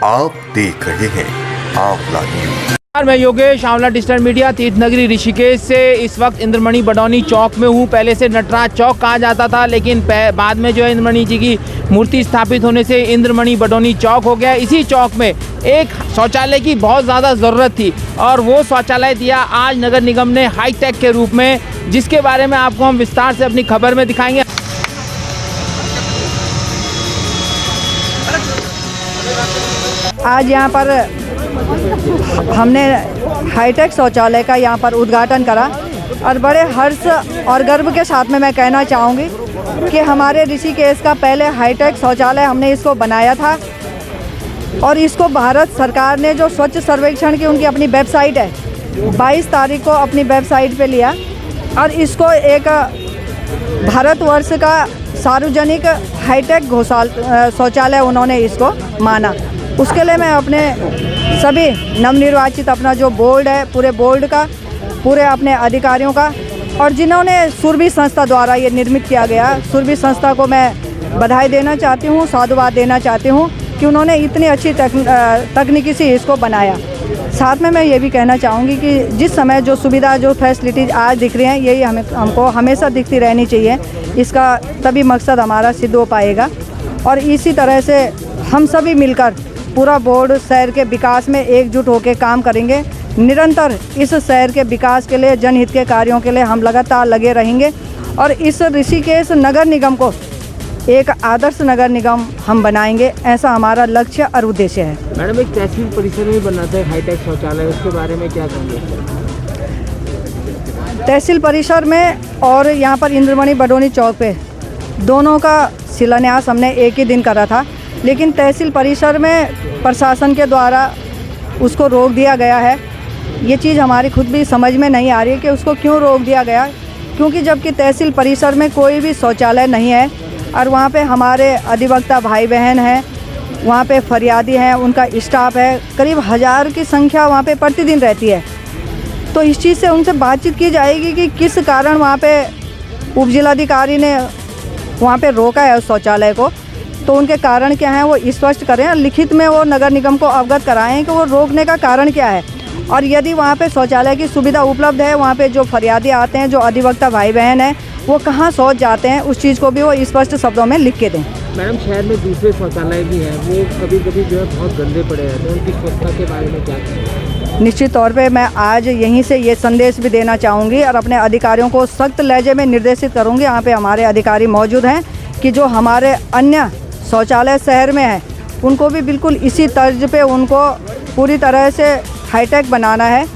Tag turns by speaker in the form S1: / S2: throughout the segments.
S1: आप देख रहे हैं आंवला न्यूज।
S2: मैं योगेश, आंवला डिजिटल मीडिया, तीर्थ नगरी ऋषिकेश से इस वक्त इंद्रमणि बडौनी चौक में हूँ। पहले से नटराज चौक कहा जाता था, लेकिन बाद में जो है इंद्रमणि जी की मूर्ति स्थापित होने से इंद्रमणि बडौनी चौक हो गया। इसी चौक में एक शौचालय की बहुत ज़्यादा ज़रूरत थी और वो शौचालय दिया आज नगर निगम ने हाईटेक के रूप में, जिसके बारे में आपको हम विस्तार से अपनी खबर में दिखाएंगे।
S3: आज यहाँ पर हमने हाईटेक शौचालय का यहाँ पर उद्घाटन करा और बड़े हर्ष और गर्व के साथ में मैं कहना चाहूँगी कि हमारे ऋषिकेश का पहले हाईटेक शौचालय हमने इसको बनाया था और इसको भारत सरकार ने जो स्वच्छ सर्वेक्षण की उनकी अपनी वेबसाइट है 22 तारीख को अपनी वेबसाइट पे लिया और इसको एक भारतवर्ष का सार्वजनिक हाईटेक शौचालय उन्होंने इसको माना। उसके लिए मैं अपने सभी नवनिर्वाचित अपना जो बोर्ड है, पूरे बोर्ड का, पूरे अपने अधिकारियों का और जिन्होंने सुरभि संस्था द्वारा ये निर्मित किया गया, सुरभि संस्था को मैं बधाई देना चाहती हूँ, साधुवाद देना चाहती हूँ कि उन्होंने इतनी अच्छी तकनीकी से इसको बनाया। साथ में मैं ये भी कहना चाहूँगी कि जिस समय जो सुविधा, जो फैसिलिटीज़ आज दिख रही हैं, यही हमको हमेशा दिखती रहनी चाहिए। इसका तभी मकसद हमारा सिद्ध हो पाएगा और इसी तरह से हम सभी मिलकर पूरा बोर्ड शहर के विकास में एकजुट होकर काम करेंगे। निरंतर इस शहर के विकास के लिए, जनहित के कार्यों के लिए हम लगातार लगे रहेंगे और इस ऋषिकेश नगर निगम को एक आदर्श नगर निगम हम बनाएंगे, ऐसा हमारा लक्ष्य और उद्देश्य है।
S2: मैडम, एक तहसील परिसर में बनाते हैं हाईटेक शौचालय, उसके बारे में क्या कहेंगे?
S3: तहसील परिसर में और यहाँ पर इंद्रमणि बडौनी चौक पे दोनों का शिलान्यास हमने एक ही दिन करा था, लेकिन तहसील परिसर में प्रशासन के द्वारा उसको रोक दिया गया है। ये चीज़ हमारी खुद भी समझ में नहीं आ रही है कि उसको क्यों रोक दिया गया, क्योंकि जबकि तहसील परिसर में कोई भी शौचालय नहीं है और वहाँ पे हमारे अधिवक्ता भाई बहन हैं, वहाँ पे फरियादी हैं, उनका स्टाफ है, करीब 1000 की संख्या वहाँ पे प्रतिदिन रहती है। तो इस चीज़ से उनसे बातचीत की जाएगी कि किस कारण वहाँ पे उपजिलाधिकारी ने वहाँ पे रोका है उस शौचालय को, तो उनके कारण क्या हैं वो स्पष्ट करें, लिखित में वो नगर निगम को अवगत कराएं कि वो रोकने का कारण क्या है और यदि वहाँ पे शौचालय की सुविधा उपलब्ध है, वहाँ पे जो फरियादी आते हैं, जो अधिवक्ता भाई बहन हैं, वो कहाँ शौच जाते हैं, उस चीज़ को भी वो स्पष्ट शब्दों में लिख के दें।
S2: मैडम, शहर में दूसरे शौचालय भी हैं, वो कभी कभी जो है बहुत गंदे पड़े रहते हैं, उनकी स्वच्छता के बारे में क्या कहें?
S3: निश्चित तौर पे मैं आज यहीं से ये संदेश भी देना चाहूँगी और अपने अधिकारियों को सख्त लहजे में निर्देशित करूँगी, यहाँ पे हमारे अधिकारी मौजूद हैं, कि जो हमारे अन्य शौचालय शहर में है उनको भी बिल्कुल इसी तर्ज पे उनको पूरी तरह से हाईटेक बनाना है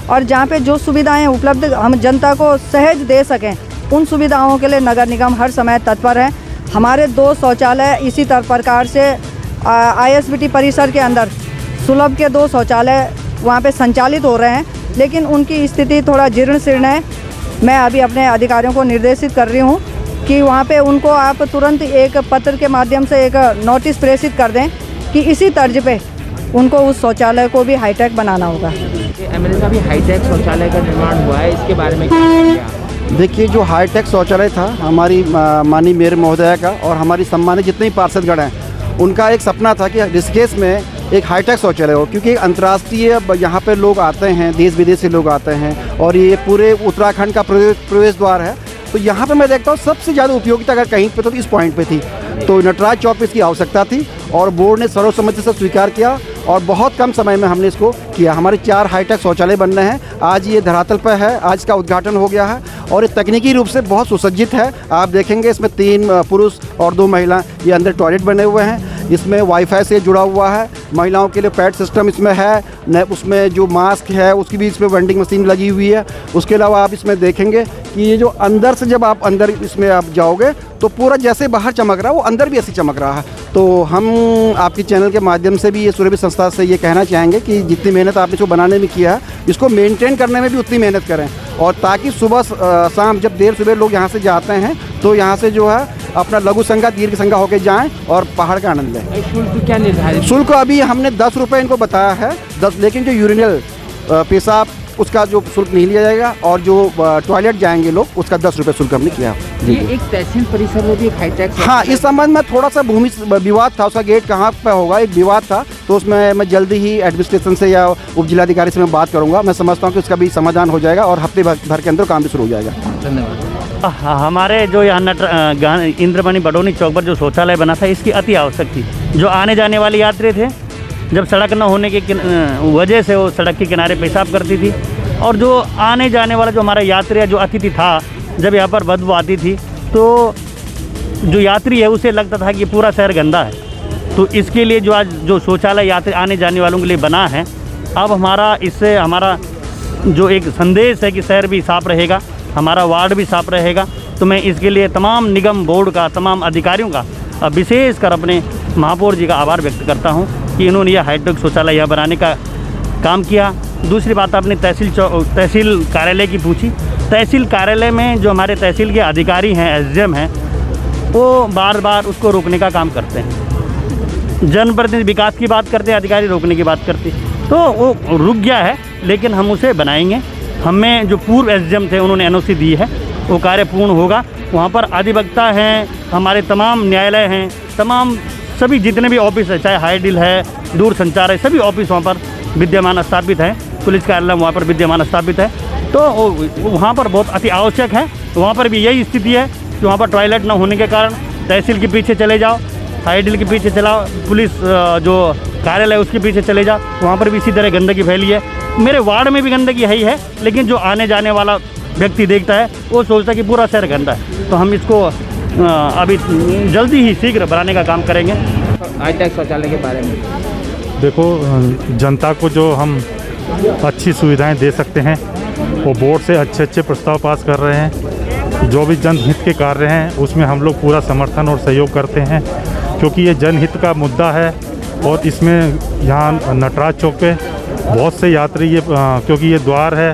S3: और जहाँ पे जो सुविधाएं उपलब्ध हम जनता को सहज दे सकें, उन सुविधाओं के लिए नगर निगम हर समय तत्पर है। हमारे 2 शौचालय इसी प्रकार से ISBT परिसर के अंदर सुलभ के 2 शौचालय वहाँ पे संचालित हो रहे हैं, लेकिन उनकी स्थिति थोड़ा जीर्ण शीर्ण है। मैं अभी अपने अधिकारियों को निर्देशित कर रही हूँ कि वहाँ पे उनको आप तुरंत एक पत्र के माध्यम से एक नोटिस प्रेषित कर दें कि इसी तर्ज पे उनको उस शौचालय को भी हाईटेक बनाना होगा।
S2: MLA साहब, हाईटेक शौचालय का निर्माण हुआ है, इसके बारे में क्या कहेंगे?
S4: देखिए, जो हाईटेक शौचालय था हमारी माननीय मेयर महोदया का और हमारी सम्मानित जितने भी पार्षदगण हैं, उनका एक सपना था कि ऋषिकेश में एक हाईटेक शौचालय हो, क्योंकि अंतर्राष्ट्रीय यहाँ पे लोग आते हैं, देश विदेश से लोग आते हैं और ये पूरे उत्तराखंड का प्रवेश द्वार है। तो यहाँ पे मैं देखता हूँ सबसे ज़्यादा उपयोगिता अगर कहीं पे तो इस पॉइंट पे थी, तो नटराज चौक पे इसकी आवश्यकता थी और बोर्ड ने सर्वसम्मति से स्वीकार किया और बहुत कम समय में हमने इसको किया। हमारे 4 हाईटेक शौचालय बन रहे हैं, आज ये धरातल पर है, आज का उद्घाटन हो गया है और ये तकनीकी रूप से बहुत सुसज्जित है। आप देखेंगे इसमें 3 पुरुष और 2 महिला, ये अंदर टॉयलेट बने हुए हैं, इसमें वाईफाई से जुड़ा हुआ है, महिलाओं के लिए पैड सिस्टम इसमें है, उसमें जो मास्क है उसकी भी इसमें वेंडिंग मशीन लगी हुई है। उसके अलावा आप इसमें देखेंगे कि ये जो अंदर से जब आप अंदर इसमें आप जाओगे तो पूरा जैसे बाहर चमक रहा है वो अंदर भी ऐसे चमक रहा है। तो हम आपके चैनल के माध्यम से भी ये सुरभि संस्था से ये कहना चाहेंगे कि जितनी मेहनत आपने इसको बनाने में किया है, इसको मेंटेन करने में भी उतनी मेहनत करें और ताकि सुबह शाम जब देर सुबह लोग यहाँ से जाते हैं तो यहाँ से जो है अपना लघु संज्ञा दीर्घ संज्ञा होकर जाएँ और पहाड़ का आनंद लें।
S2: शुल्क क्या निर्धारित?
S4: शुल्क अभी हमने 10 रुपये इनको बताया है, 10, लेकिन जो यूरिनल पेशाब उसका जो शुल्क नहीं लिया जाएगा, और जो टॉयलेट जाएंगे लोग उसका 10 रुपये शुल्क हमने किया। जी
S2: ये एक तहसील परिसर में भी एक हाईटेक
S4: हाँ, इस संबंध में थोड़ा सा भूमि विवाद था, उसका गेट कहाँ पे होगा एक विवाद था, तो उसमें मैं जल्दी ही एडमिनिस्ट्रेशन से या उप जिलाधिकारी से मैं बात करूँगा। मैं समझता हूँ कि उसका भी समाधान हो जाएगा और हफ्ते भर के अंदर काम भी शुरू हो जाएगा।
S2: धन्यवाद।
S5: हमारे जो यहाँ इंद्रमणि बडोनी चौक पर जो शौचालय बना था, इसकी अति आवश्यक थी। जो आने जाने वाले यात्री थे, जब सड़क न होने की वजह से वो सड़क के किनारे पेशाब करती थी, और जो आने जाने वाला जो हमारा यात्री जो अतिथि था, जब यहाँ पर बदबू आती थी तो जो यात्री है उसे लगता था कि पूरा शहर गंदा है। तो इसके लिए जो आज जो शौचालय यात्री आने जाने वालों के लिए बना है, अब हमारा इससे हमारा जो एक संदेश है कि शहर भी साफ़ रहेगा, हमारा वार्ड भी साफ़ रहेगा। तो मैं इसके लिए तमाम निगम बोर्ड का, तमाम अधिकारियों का, विशेषकर अपने महापौर जी का आभार व्यक्त करता हूँ कि इन्होंने यह हाईटेक शौचालय यहाँ बनाने का काम किया। दूसरी बात आपने तहसील कार्यालय की पूछी। तहसील कार्यालय में जो हमारे तहसील के अधिकारी हैं, एसडीएम हैं, वो बार बार उसको रोकने का काम करते हैं। जनप्रतिनिधि विकास की बात करते हैं, अधिकारी रोकने की बात करते हैं, तो वो रुक गया है, लेकिन हम उसे बनाएंगे। हमें जो पूर्व एसडीएम थे उन्होंने एनओसी दी है, वो कार्य पूर्ण होगा। वहाँ पर अधिवक्ता हैं, हमारे तमाम न्यायालय हैं, तमाम सभी जितने भी ऑफिस है, चाहे हाईडील है, दूर संचार है, सभी ऑफिस वहाँ पर विद्यमान स्थापित हैं। पुलिस कार्यालय वहाँ पर विद्यमान स्थापित है। तो वहाँ पर बहुत अति आवश्यक है। वहाँ पर भी यही स्थिति है कि वहाँ पर टॉयलेट न होने के कारण तहसील के पीछे चले जाओ, हाईडील के पीछे चलाओ, पुलिस जो कार्यालय उसके पीछे चले जाओ, वहाँ पर भी इसी तरह गंदगी फैली है। मेरे वार्ड में भी गंदगी है ही है, लेकिन जो आने जाने वाला व्यक्ति देखता है वो सोचता है कि पूरा शहर गंदा है। तो हम इसको अभी जल्दी ही शीघ्र बनाने का काम करेंगे।
S2: हाईटेक शौचालय के बारे में
S6: देखो, जनता को जो हम अच्छी सुविधाएं दे सकते हैं, वो बोर्ड से अच्छे अच्छे प्रस्ताव पास कर रहे हैं। जो भी जनहित के कार्य हैं उसमें हम लोग पूरा समर्थन और सहयोग करते हैं, क्योंकि ये जनहित का मुद्दा है। और इसमें यहाँ नटराज चौक पे बहुत से यात्री क्योंकि ये द्वार है,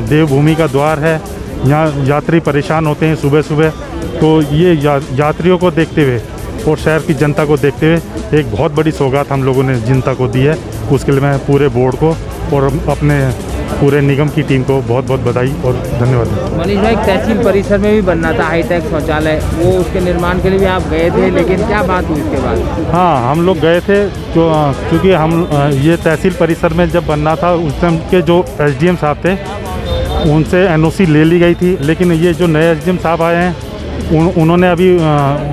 S6: देवभूमि का द्वार है, यहाँ यात्री परेशान होते हैं सुबह सुबह। तो ये यात्रियों को देखते हुए और शहर की जनता को देखते हुए एक बहुत बड़ी सौगात हम लोगों ने जनता को दी है। उसके लिए मैं पूरे बोर्ड को और अपने पूरे निगम की टीम को बहुत बहुत बधाई और धन्यवाद।
S2: मनीष भाई, तहसील परिसर में भी बनना था हाईटेक शौचालय, वो उसके निर्माण के लिए भी आप गए थे, लेकिन क्या बात हुई उसके बाद?
S6: हाँ, हम लोग गए थे क्योंकि हम ये तहसील परिसर में जब बनना था, उस टाइम के जो एसडीएम साहब थे उनसे एनओसी ले ली गई थी। लेकिन ये जो नए एसडीएम साहब आए हैं, उन्होंने अभी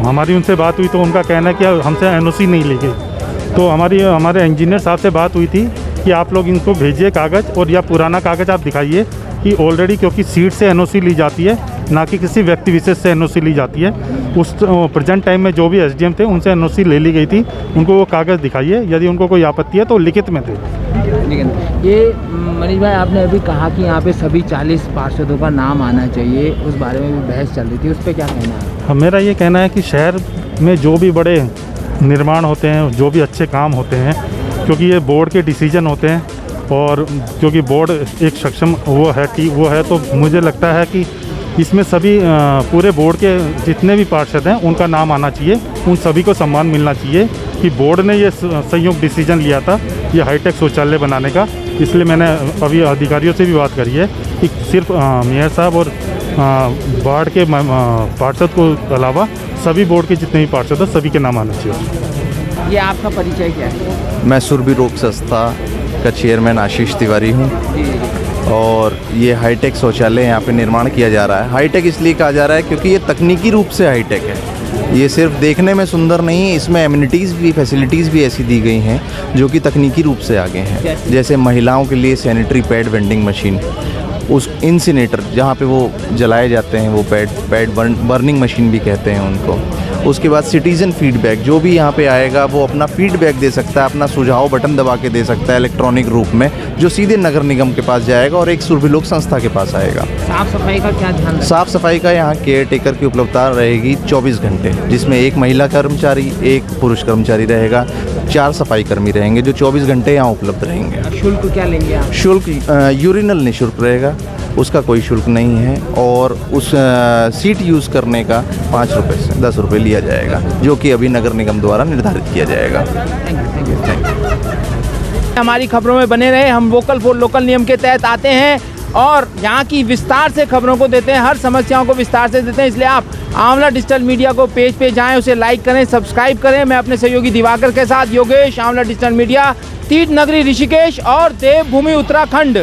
S6: हमारी उनसे बात हुई तो उनका कहना है कि हमसे एनओसी नहीं ली गई। तो हमारे इंजीनियर साहब से बात हुई थी कि आप लोग इनको भेजिए कागज़, और या पुराना कागज़ आप दिखाइए कि ऑलरेडी, क्योंकि सीट से एनओसी ली जाती है, ना कि किसी व्यक्ति विशेष से एनओसी ली जाती है। उस प्रेजेंट टाइम में जो भी एसडीएम थे उनसे एनओसी ले ली गई थी। उनको वो कागज़ दिखाइए, यदि उनको कोई आपत्ति है तो लिखित में थे।
S2: ये मनीष भाई, आपने अभी कहा कि यहाँ पे सभी 40 पार्षदों का नाम आना चाहिए, उस बारे में भी बहस चल रही थी, उस पर क्या कहना है?
S6: मेरा ये कहना है कि शहर में जो भी बड़े निर्माण होते हैं, जो भी अच्छे काम होते हैं, क्योंकि ये बोर्ड के डिसीजन होते हैं, और क्योंकि बोर्ड एक सक्षम वो है, तो मुझे लगता है कि इसमें सभी पूरे बोर्ड के जितने भी पार्षद हैं उनका नाम आना चाहिए। उन सभी को सम्मान मिलना चाहिए कि बोर्ड ने ये संयुक्त डिसीजन लिया था ये हाईटेक शौचालय बनाने का। इसलिए मैंने अभी अधिकारियों से भी बात करी है कि सिर्फ मेयर साहब और वार्ड के पार्षद को अलावा सभी बोर्ड के जितने भी पार्षद हैं सभी के नाम आना चाहिए।
S2: ये आपका परिचय क्या है?
S7: मैं सुरभि रोग संस्था का चेयरमैन आशीष तिवारी हूँ, और ये हाईटेक शौचालय यहाँ पे निर्माण किया जा रहा है। हाईटेक इसलिए कहा जा रहा है क्योंकि ये तकनीकी रूप से हाईटेक है। ये सिर्फ देखने में सुंदर नहीं है, इसमें एमिनिटीज़ भी, फैसिलिटीज़ भी ऐसी दी गई हैं जो कि तकनीकी रूप से आगे हैं। जैसे महिलाओं के लिए सैनिटरी पैड वेंडिंग मशीन, उस इंसिनेटर जहाँ पे वो जलाए जाते हैं, वो पैड बर्निंग मशीन भी कहते हैं उनको। उसके बाद सिटीज़न फीडबैक, जो भी यहाँ पे आएगा वो अपना फीडबैक दे सकता है, अपना सुझाव बटन दबा के दे सकता है इलेक्ट्रॉनिक रूप में, जो सीधे नगर निगम के पास जाएगा और एक सुरभि लोक संस्था के पास आएगा।
S2: साफ़ सफाई का क्या ध्यान?
S7: साफ़ सफाई का यहाँ केयर टेकर की उपलब्धता रहेगी 24 घंटे, जिसमें एक महिला कर्मचारी, एक पुरुष कर्मचारी रहेगा, 4 सफाई कर्मी रहेंगे जो 24 घंटे यहाँ उपलब्ध रहेंगे।
S2: शुल्क क्या लेंगे आप?
S7: शुल्क यूरिनल निःशुल्क रहेगा, उसका कोई शुल्क नहीं है, और उस सीट यूज़ करने का 5 रुपये से 10 रुपये लिया जाएगा, जो कि अभी नगर निगम द्वारा निर्धारित किया जाएगा।
S2: Thank you. हमारी खबरों में बने रहे। हम वोकल फॉर लोकल नियम के तहत आते हैं और यहाँ की विस्तार से खबरों को देते हैं, हर समस्याओं को विस्तार से देते हैं। इसलिए आप आंवला डिजिटल मीडिया को पेज पे जाएं, उसे लाइक करें, सब्सक्राइब करें। मैं अपने सहयोगी दिवाकर के साथ योगेश, आंवला डिजिटल मीडिया, तीर्थ नगरी ऋषिकेश और देवभूमि उत्तराखंड।